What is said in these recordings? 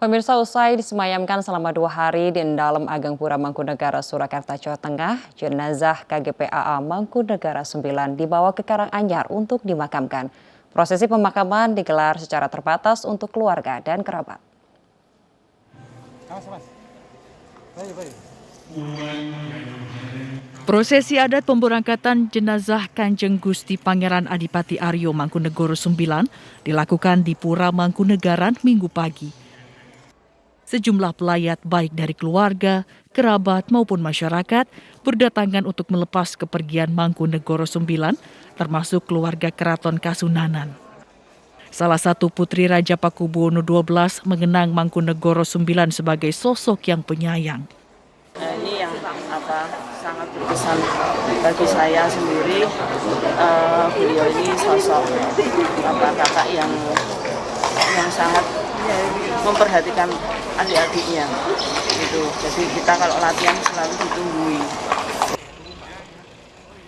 Pemirsa, usai disemayamkan selama 2 hari di Dalam Ageng Pura Mangkunegara, Surakarta, Jawa Tengah, jenazah KGP AA Mangkunegara 9 dibawa ke Karanganyar untuk dimakamkan. Prosesi pemakaman digelar secara terbatas untuk keluarga dan kerabat. Prosesi adat pemberangkatan jenazah Kanjeng Gusti Pangeran Adipati Aryo Mangkunegoro 9 dilakukan di Pura Mangkunegaran Minggu pagi. Sejumlah pelayat baik dari keluarga, kerabat maupun masyarakat berdatangan untuk melepas kepergian Mangkunegoro 9 termasuk keluarga Keraton Kasunanan. Salah satu putri Raja Pakubuwono XII mengenang Mangkunegoro 9 sebagai sosok yang penyayang. Ini yang sangat berkesan bagi saya sendiri. Beliau ini sosok kakak yang sangat memperhatikan adik-adiknya gitu. Jadi kita kalau latihan selalu ditungguin.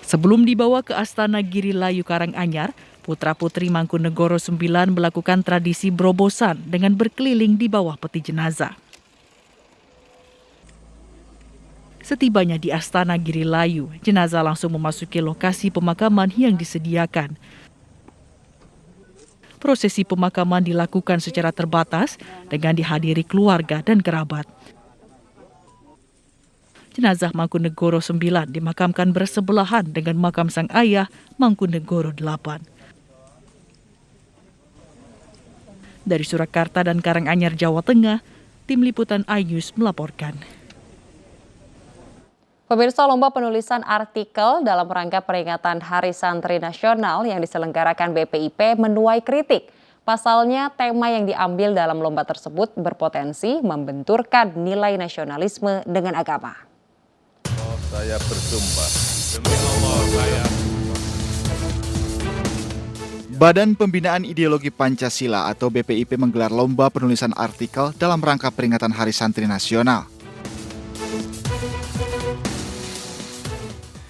Sebelum dibawa ke Astana Giri Layu Karanganyar, putra-putri Mangkunegoro 9 melakukan tradisi berobosan dengan berkeliling di bawah peti jenazah. Setibanya di Astana Giri Layu, jenazah langsung memasuki lokasi pemakaman yang disediakan. Prosesi pemakaman dilakukan secara terbatas dengan dihadiri keluarga dan kerabat. Jenazah Mangkunegoro 9 dimakamkan bersebelahan dengan makam sang ayah Mangkunegoro 8. Dari Surakarta dan Karanganyar, Jawa Tengah, Tim Liputan iNews melaporkan. Pemirsa, lomba penulisan artikel dalam rangka peringatan Hari Santri Nasional yang diselenggarakan BPIP menuai kritik. Pasalnya, tema yang diambil dalam lomba tersebut berpotensi membenturkan nilai nasionalisme dengan agama. Saya bersumpah demi Allah saya. Badan Pembinaan Ideologi Pancasila atau BPIP menggelar lomba penulisan artikel dalam rangka peringatan Hari Santri Nasional.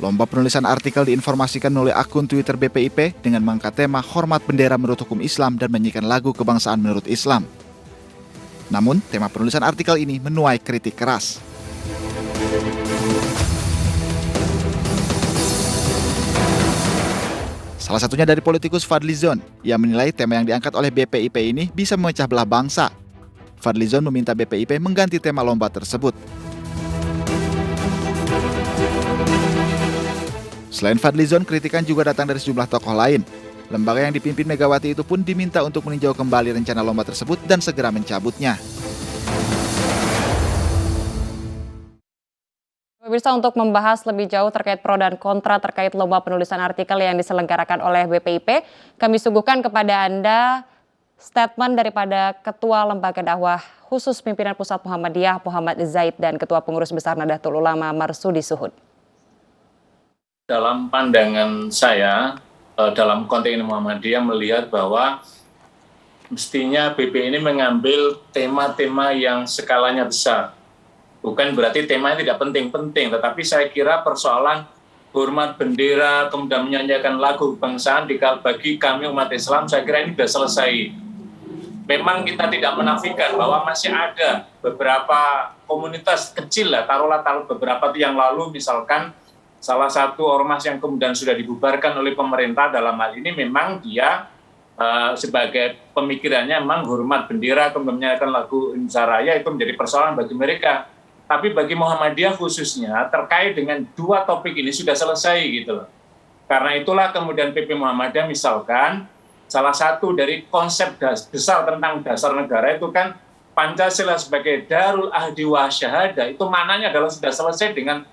Lomba penulisan artikel diinformasikan melalui akun Twitter BPIP dengan mengangkat tema Hormat Bendera Menurut Hukum Islam dan menyanyikan lagu kebangsaan menurut Islam. Namun, tema penulisan artikel ini menuai kritik keras. Salah satunya dari politikus Fadlizon, yang menilai tema yang diangkat oleh BPIP ini bisa memecah belah bangsa. Fadlizon meminta BPIP mengganti tema lomba tersebut. Selain Fadlizon, kritikan juga datang dari sejumlah tokoh lain. Lembaga yang dipimpin Megawati itu pun diminta untuk meninjau kembali rencana lomba tersebut dan segera mencabutnya. Pemirsa, untuk membahas lebih jauh terkait pro dan kontra terkait lomba penulisan artikel yang diselenggarakan oleh BPIP, kami suguhkan kepada Anda statement daripada Ketua Lembaga Dakwah Khusus Pimpinan Pusat Muhammadiyah Muhammad Zaid dan Ketua Pengurus Besar Nahdlatul Ulama Marsudi Suhud. Dalam pandangan saya, dalam konteks Muhammadiyah melihat bahwa mestinya BP ini mengambil tema-tema yang skalanya besar. Bukan berarti temanya tidak penting-penting, tetapi saya kira persoalan hormat bendera, kemudian menyanyikan lagu kebangsaan bagi kami umat Islam, saya kira ini sudah selesai. Memang kita tidak menafikan bahwa masih ada beberapa komunitas kecil lah, taruhlah beberapa yang lalu misalkan salah satu ormas yang kemudian sudah dibubarkan oleh pemerintah dalam hal ini memang dia sebagai pemikirannya memang hormat bendera, kemudian menyanyikan lagu Indonesia Raya itu menjadi persoalan bagi mereka. Tapi bagi Muhammadiyah khususnya terkait dengan dua topik ini sudah selesai gitu loh. Karena itulah kemudian PP Muhammadiyah misalkan salah satu dari konsep besar tentang dasar negara itu kan Pancasila sebagai Darul Ahdi wa Syahadah, itu maknanya adalah sudah selesai dengan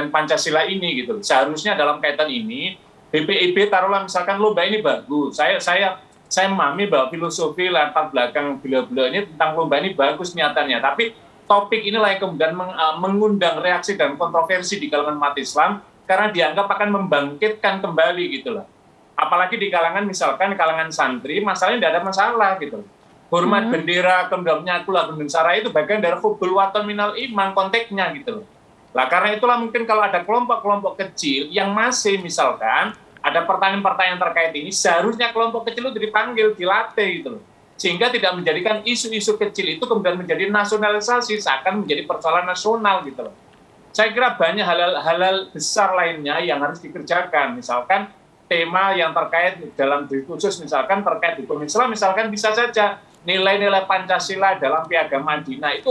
Pancasila ini gitu. Seharusnya dalam kaitan ini BPIP taruhlah misalkan lomba ini bagus. Saya memahami bahwa filosofi latar belakang beliau-beliau ini tentang lomba ini bagus niatannya, tapi topik inilah yang kemudian mengundang reaksi dan kontroversi di kalangan umat Islam karena dianggap akan membangkitkan kembali gitu loh. Apalagi di kalangan misalkan kalangan santri, masalahnya tidak ada masalah gitu. Hormat bendera, kemudian menyaku lagu Indonesia Raya itu bagian dari hubul watan minal iman konteksnya gitu loh. Lah karena itulah mungkin kalau ada kelompok-kelompok kecil yang masih misalkan ada pertanyaan-pertanyaan terkait ini, seharusnya kelompok kecil itu dipanggil, dilatih gitu loh. sehingga tidak menjadikan isu-isu kecil itu kemudian menjadi nasionalisasi, seakan menjadi persoalan nasional gitu loh. Saya kira banyak hal-hal besar lainnya yang harus dikerjakan, misalkan tema yang terkait dalam diri khusus, misalkan terkait hukum Islam, misalkan bisa saja nilai-nilai Pancasila dalam Piagam Madinah itu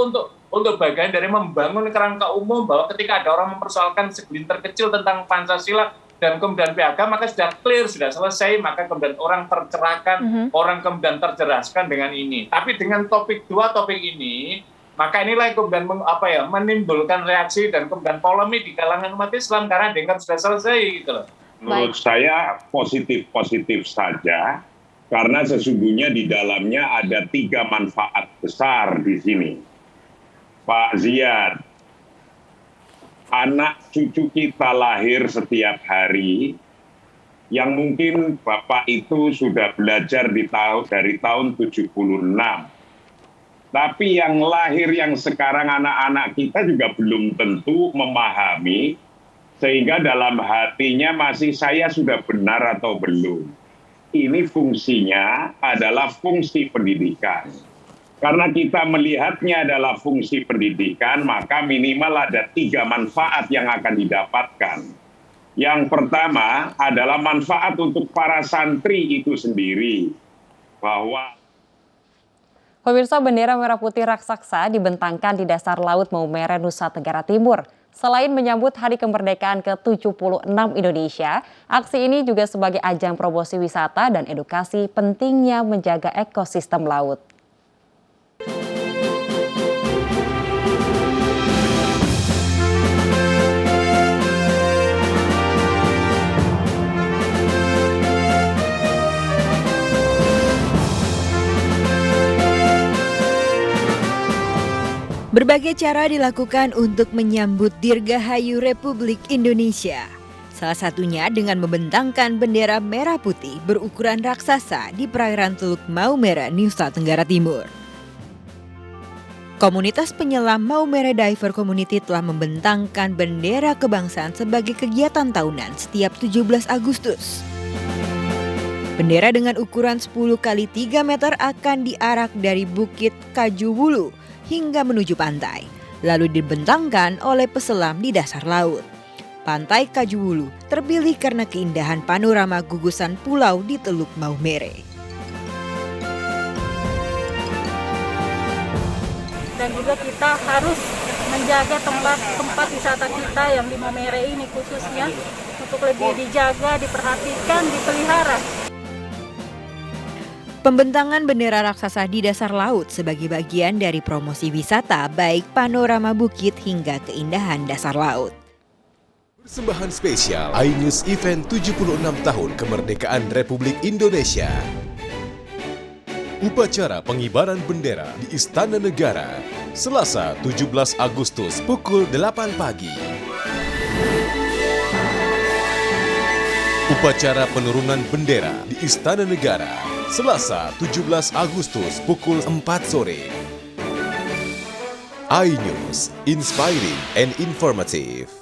untuk bagian dari membangun kerangka umum bahwa ketika ada orang mempersoalkan segelintir kecil tentang Pancasila dan kemudian piagam, maka sudah clear, sudah selesai, maka kemudian orang tercerahkan, orang kemudian terceraskan dengan ini. Tapi dengan dua topik ini, maka inilah kemudian menimbulkan reaksi dan kemudian polemik di kalangan umat Islam karena dengan sudah selesai gitu loh. Menurut saya positif-positif saja, karena sesungguhnya di dalamnya ada 3 manfaat besar di sini. Pak Ziad, anak cucu kita lahir setiap hari, yang mungkin Bapak itu sudah belajar dari tahun 76. Tapi yang lahir yang sekarang anak-anak kita juga belum tentu memahami, sehingga dalam hatinya masih saya sudah benar atau belum. Ini fungsinya adalah fungsi pendidikan. Karena kita melihatnya adalah fungsi pendidikan, maka minimal ada 3 manfaat yang akan didapatkan. Yang pertama adalah manfaat untuk para santri itu sendiri. Bahwa Pemirsa, bendera merah putih raksasa dibentangkan di dasar Laut Maumere, Nusa Tenggara Timur. Selain menyambut Hari Kemerdekaan ke-76 Indonesia, aksi ini juga sebagai ajang promosi wisata dan edukasi pentingnya menjaga ekosistem laut. Berbagai cara dilakukan untuk menyambut Dirgahayu Republik Indonesia. Salah satunya dengan membentangkan bendera merah putih berukuran raksasa di perairan Teluk Maumere, Nusa Tenggara Timur. Komunitas penyelam Maumere Diver Community telah membentangkan bendera kebangsaan sebagai kegiatan tahunan setiap 17 Agustus. Bendera dengan ukuran 10 x 3 meter akan diarak dari Bukit Kajuwulu hingga menuju pantai, lalu dibentangkan oleh peselam di dasar laut. Pantai Kajuwulu terpilih karena keindahan panorama gugusan pulau di Teluk Maumere. Dan juga kita harus menjaga tempat wisata kita yang di Maumere ini khususnya untuk lebih dijaga, diperhatikan, dipelihara. Pembentangan bendera raksasa di dasar laut sebagai bagian dari promosi wisata baik panorama bukit hingga keindahan dasar laut. Persembahan spesial iNews Event 76 tahun Kemerdekaan Republik Indonesia. Upacara pengibaran bendera di Istana Negara, Selasa 17 Agustus pukul 8 pagi. Upacara penurunan bendera di Istana Negara, Selasa 17 Agustus pukul 4 sore. iNews, inspiring and informative.